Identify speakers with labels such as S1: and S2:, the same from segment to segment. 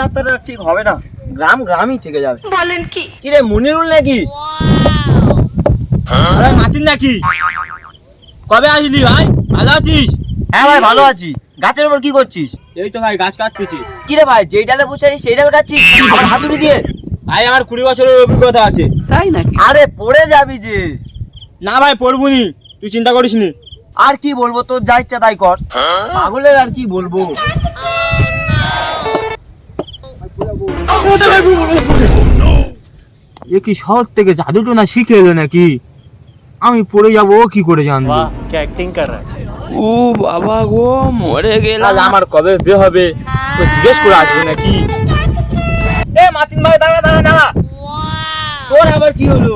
S1: রাস্তাটা ঠিক হবে না, গ্রাম গ্রামই থেকে যাবে। বলেন কি? কি রে মনিরুল নাকি?
S2: আরে মাতিন নাকি? কবে আসলি ভাই? ভালো আছিস?
S1: হ্যাঁ ভাই ভালো আছি। গাছের উপর কি করছিস?
S2: এই তো ভাই গাছ কাটতেছি।
S1: কি রে ভাই, যেই ডালে বসে আছিস সেই ডাল কাটছিস আমার হাতুড়ি দিয়ে?
S2: ভাই আমার 20 বছরের অভিজ্ঞতা আছে।
S3: তাই নাকি?
S1: আরে পড়ে যাবি যে।
S2: না ভাই পড়বুনি, তুই চিন্তা করিস নি।
S1: আর কি বলবো, তোর যা ইচ্ছা তাই কর। পাগলের আর কি বলবো।
S2: এ কি শহর থেকে জাদুটোনা শিখে এলো নাকি? আমি পড়ে যাবো কি করে জানবো?
S3: ও বাবা গো, মরে গেলাম।
S2: আজ আমার কবে বিয়ে হবে তো জিজ্ঞেস করে আসবে নাকি? এ মাতিন ভাই দাঁড়া দাঁড়া দাঁড়া।
S1: তোর আবার কি হলো?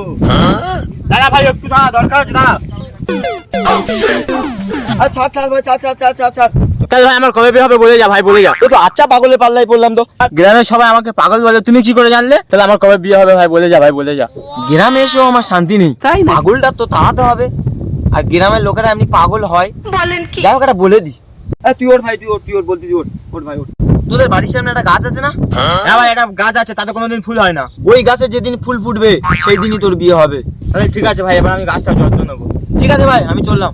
S2: দাঁড়া ভাই একটু দাঁড়া, দরকার আছে দাঁড়া।
S1: আচ্ছা আচ্ছা ভাই, আচ্ছা আচ্ছা আচ্ছা আচ্ছা।
S2: তাহলে ভাই আমার কবে বিয়ে হবে বলে যা ভাই, বলে যা।
S1: তো আচ্ছা পাগলের পাল্লাই পড়লাম তো।
S2: গ্রামের সবাই আমাকে পাগল বলে, তুমি কি করে জানলে? তাহলে আমার কবে বিয়ে হবে ভাই বলে যা, ভাই বলে যা।
S1: গ্রামে এসেও আমার শান্তি নেই।
S3: তাই না?
S1: পাগলটা তো তাড়াতে হবে। আর গ্রামের লোকেরা এমনি পাগল হয়। বলেন কি? যাই হোক একটা বলে দি। তুই ওর ভাই, তুই ওর বলতে তুই ওর ভাই ওর। তোদের বাড়ির সামনে একটা গাছ আছে না?
S2: হ্যাঁ ভাই একটা গাছ আছে, তাতে কোনোদিন ফুল হয় না।
S1: ওই গাছে যেদিন ফুল ফুটবে সেই দিনই তোর বিয়ে হবে।
S2: তাহলে ঠিক আছে ভাই, এবার আমি গাছটা যত্ন নেবো।
S1: ঠিক আছে ভাই, আমি চললাম।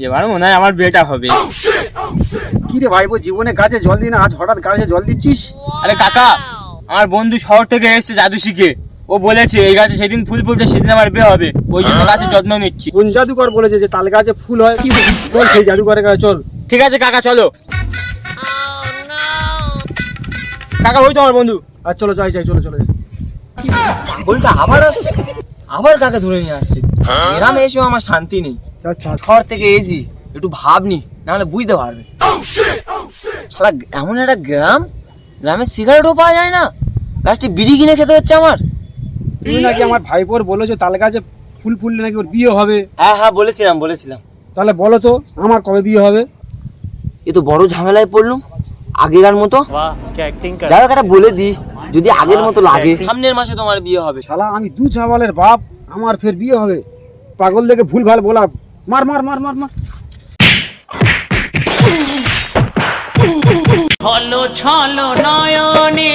S2: এবার মনে হয় আমার বিয়েটা হবে।
S4: কি রে ভাইবো, জীবনে গাছে জল দিই না, আজ হঠাৎ গাছে জল দিচ্ছিস?
S2: আরে কাকা, আমার বন্ধু শহর থেকে এসেছে জাদু শিখে। ও বলেছে এই গাছে সেদিন ফুল ফুটবে সেদিন আমার বিয়ে হবে, ওই জন্য গাছের যত্ন নিচ্ছি।
S4: কোন জাদুকর বলেছে যে তাল গাছে ফুল হয়? চল সেই জাদুকরের কাছে চল।
S2: ঠিক আছে কাকা চলো। কাকা ওই তো আমার বন্ধু।
S4: আর চলো যাই যাই, চলো চলো যাই।
S1: পাগলটা আবার আসছে, আবার কাকে ধরে নিয়ে আসছে। গ্রামে এসেও আমার শান্তি নেই।
S4: আচ্ছা
S1: শহর থেকে এসি একটু ভাবনি, নাহলে বুঝতে পারবে। শালা এমন একটা গ্রাম, গ্রামে সিগারেটও পাওয়া যায় না, লাস্টে বিড়ি কিনে খেতে হচ্ছে আমার।
S4: তুমি নাকি আমার ভাইপোর বলেছো তাল গাছে ফুল ফুললে নাকি ওর বিয়ে হবে?
S1: হ্যাঁ হ্যাঁ বলেছিলাম।
S4: তাহলে বলো তো আমার কবে বিয়ে হবে?
S1: এ তো বড় ঝামেলায় পড়লুম আগেকার মতো। যাই হোক একটা বলে দি, যদি আগের মতো লাগে সামনের মাসে তোমার বিয়ে হবে।
S4: শালা আমি দু চাওয়ালের বাপ, আমার ফের বিয়ে হবে? পাগল দেখে ভুল ভাল বলা। মার মার মার মার মার।
S3: ছলো ছলো নয়নে